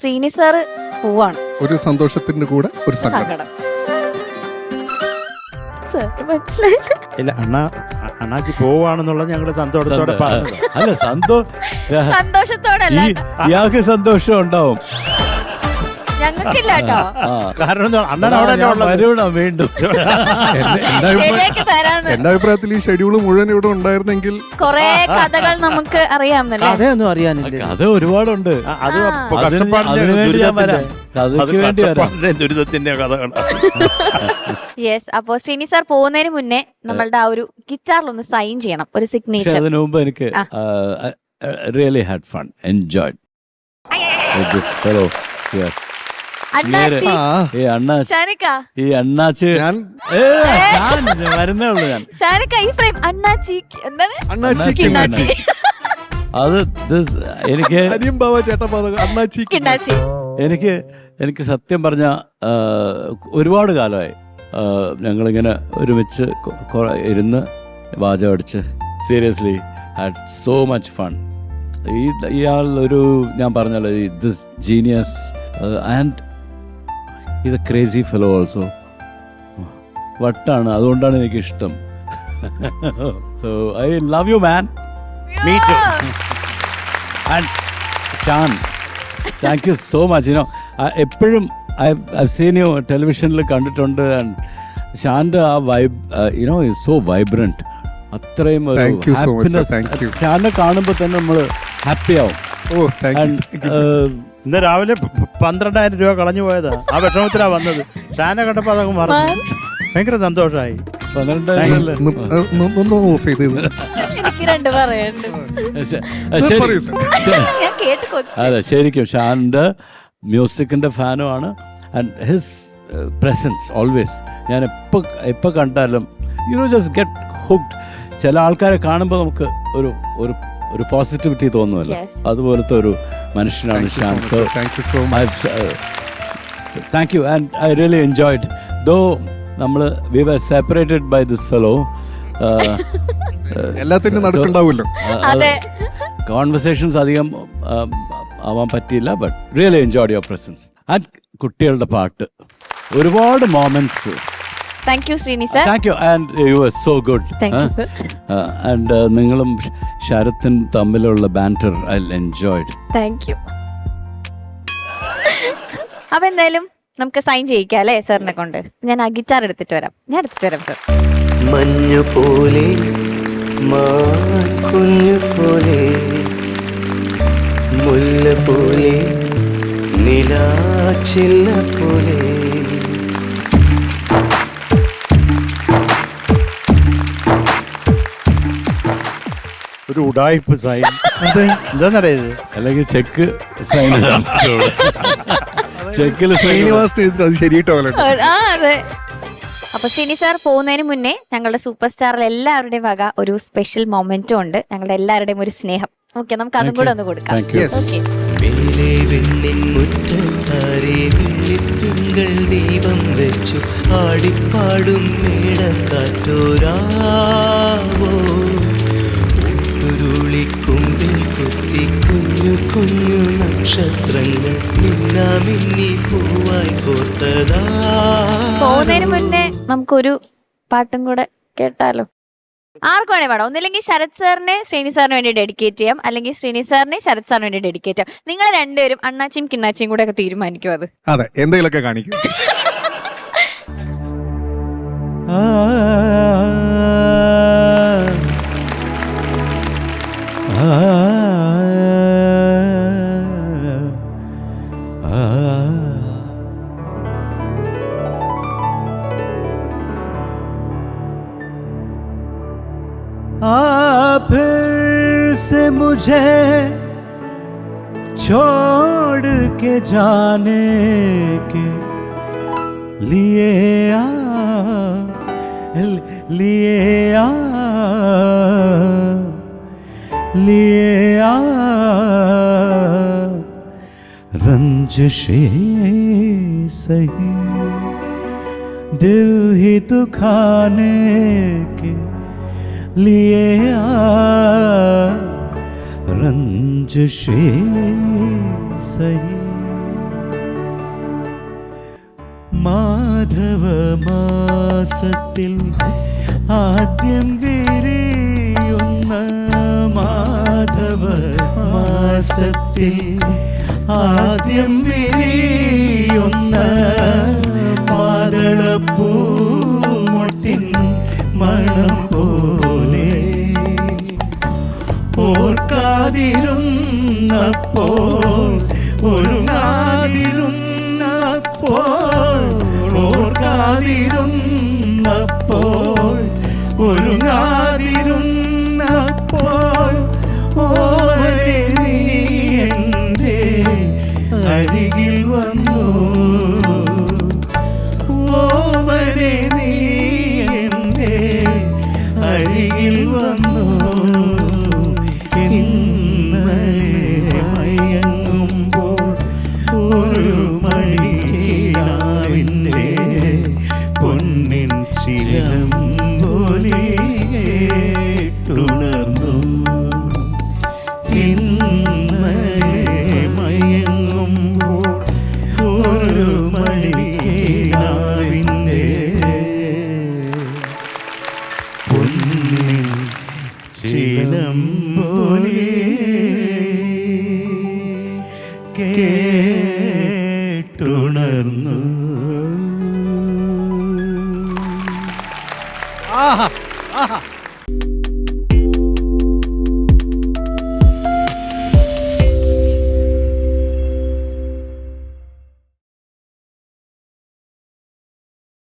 Sreeni sir പോവാണ്. ഒരു സന്തോഷത്തിന്റെ കൂടെ ഒരു സങ്കടം. ഇല്ല അണ്ണാച്ചി പോവാണെന്നുള്ളത് ഞങ്ങള് സന്തോഷത്തോടെ പറഞ്ഞത്. അല്ല സന്തോഷത്തോടെ ഇയാൾക്ക് സന്തോഷം ഉണ്ടാവും. ഞങ്ങൾക്കില്ല കേട്ടോ. കാരണം അണ്ണൻ അവിടെ വരണം വീണ്ടും. എന്റെ അഭിപ്രായത്തിൽ ഈ ഷെഡ്യൂൾ മുഴുവൻ ഇവിടെ ഉണ്ടായിരുന്നെങ്കിൽ കൊറേ കഥകൾ നമുക്ക് അറിയാമെന്നല്ലേ. കഥയൊന്നും അറിയാനില്ല. കഥ ഒരുപാടുണ്ട്. അത് ദുരിതത്തിന്റെ കഥകൾ. യെസ്. അപ്പോ ശ്രീനി സാർ പോകുന്നതിന് മുന്നേ നമ്മളുടെ ആ ഒരു ഗിറ്റാറിലൊന്ന് സൈൻ ചെയ്യണം, ഒരു സിഗ്നേച്ചർ. അതിനു മുമ്പ് എനിക്ക് really had fun, enjoyed this fellow here. അണ്ണാച്ചി ഈ അണ്ണാച്ചി വരുന്നേ ഉള്ളൂ ഞാൻ. ഈ ഫ്രെയിം അണ്ണാച്ചി എന്താണ്? അത് എനിക്ക് എനിക്ക് സത്യം പറഞ്ഞ ഒരുപാട് കാലമായി ഞങ്ങളിങ്ങനെ ഒരുമിച്ച് ഇരുന്ന് വാചകം അടിച്ച് seriously had so much fun. ഇയാൾ ഒരു ഞാൻ പറഞ്ഞല്ലോ ദിസ് ജീനിയസ് ആൻഡ് ഇത് ക്രേസി ഫെലോ ഓൾസോ. വട്ടാണ്, അതുകൊണ്ടാണ് എനിക്ക് ഇഷ്ടം. So I love you man. Me too. And Shan, thank you so much. എപ്പോഴും I've seen you ടെലിവിഷനിൽ കണ്ടിട്ടുണ്ട്. ആൻഡ് ഷാന്റെ ആ വൈബ് is so vibrant. അത്രയും ഷാനെ കാണുമ്പോൾ തന്നെ നമ്മൾ ഹാപ്പി ആവും. ഇന്ന് രാവിലെ 12,000 രൂപ കളഞ്ഞു പോയതാ. ആ വിഷമത്തിലാ വന്നത്. ഷാനെ കണ്ടപ്പോ അതൊക്കെ മറന്നു. ഭയങ്കര സന്തോഷമായി. 12,000 അതെ, ശരിക്കും ഷാന്റെ മ്യൂസിക്കിന്റെ ഫാനും ആണ്. ആൻഡ് ഹിസ് പ്രസൻസ് ഓൾവേസ് ഞാൻ എപ്പോ കണ്ടാലും ജസ്റ്റ് ഗെറ്റ് ഹുക്ഡ്. ചില ആൾക്കാരെ കാണുമ്പോൾ നമുക്ക് ഒരു ഒരു ഒരു പോസിറ്റിവിറ്റി തോന്നുമല്ലോ, അതുപോലത്തെ ഒരു മനുഷ്യനാണ് Shan. So thank you. And I really enjoyed. Though we were separated by this fellow. എല്ലാത്തിനും നടക്കുന്നുണ്ടാവുമല്ലോ. കോൺവെർസേഷൻസ് അധികം ആവാൻ പറ്റിയില്ല. But really enjoyed your presence. And കുട്ടികളുടെ പാട്ട്, ഒരുപാട് moments. Thank you Sreeni sir. Thank you. And you are so good. And നിങ്ങളും ശരത്തും തമ്മിലുള്ള banter I enjoyed. Thank you. അപ്പൊ എന്തായാലും നമുക്ക് സൈൻ ചെയ്യിക്കാം അല്ലേ സാറിനെ കൊണ്ട്. ഞാൻ ആ ഗിറ്റാർ എടുത്തിട്ട് വരാം. സാർ. മഞ്ഞു പോലെ കുഞ്ഞു പോലെ മുല്ല പോലെ നിലാച്ചില്ല പോലെ ഒരു ഉഡായിപ്പ് സൈൻ. എന്താന്നറിയത്? അല്ലെങ്കിൽ ചെക്ക് സൈൻ ചെക്കിൽ അതെ. അപ്പൊ ശ്രീനി സാർ പോകുന്നതിന് മുന്നേ ഞങ്ങളുടെ സൂപ്പർ സ്റ്റാറിൽ എല്ലാവരുടെയും വക ഒരു സ്പെഷ്യൽ മൊമെന്റും ഉണ്ട്. ഞങ്ങളുടെ എല്ലാവരുടെയും ഒരു സ്നേഹം. ഓക്കെ, നമുക്ക് അതും കൂടെ ഒന്ന് കൊടുക്കാം. ദീപം വെച്ചു ആടിപ്പാടും മേടക്കാറ്റോരാവോ ഉരുളിക്കുമ്പിൽ കുത്തി കുഞ്ഞു കുഞ്ഞു നക്ഷത്രങ്ങൾ മിന്നി പൂവായി കോർത്തതാ. പോകുന്നതിന് മുന്നേ നമുക്കൊരു പാട്ടും കൂടെ കേട്ടാലോ? ആർക്കും വേണേ പാടാം. ഒന്നില്ലെങ്കിൽ ശരത് സാറിനെ ശ്രീനി സാറിന് വേണ്ടി ഡെഡിക്കേറ്റ് ചെയ്യാം, അല്ലെങ്കിൽ ശ്രീനി സാറിനെ ശരത് സാറിന് വേണ്ടി ഡെഡിക്കേറ്റ് ചെയ്യാം. നിങ്ങൾ രണ്ടുപേരും അണ്ണാച്ചിയും കിണ്ണാച്ചിയും കൂടെ ഒക്കെ തീരുമാനിക്കും. അത് അതെ, എന്തെങ്കിലുമൊക്കെ കാണിക്കും. फिर से मुझे छोड़ के जाने के लिए रंजिशे सही दिल ही दुखाने के लिए रंजिशे सही. മാധവ മാസത്തിൽ ആദ്യം വിരിയുന്ന മാധവ മാസത്തിൽ ആദ്യം വിരിയുന്ന മാതളപ്പൂമൊട്ടിൻ മണം പോലെ ഓർക്കാതിരുന്നപ്പോൾ ഒരുങ്ങാതിരുന്നപ്പോൾ ഓർക്കാതിരുന്നപ്പോൾ ഒരുങ്ങാതിരുന്നപ്പോൾ ഓരേ നീ എൻ്റെ അരികിൽ വന്നു ഓമനെ നീ എൻ്റെ അരികിൽ വന്നു ഇന്നലെ മയങ്ങുമ്പോൾ ഒരു മണിയാവിൻ്റെ പൊന്നിൻ ചിലമ്പൊലി കേട്ടുണർന്നു ഇന്നലെ മയങ്ങുമ്പോൾ ഒരു മണിയാവിൻ്റെ പൊന്നിൻ ചിലമ്പൊലി കേട്ടുണർന്നു. ആഹാ ആഹാ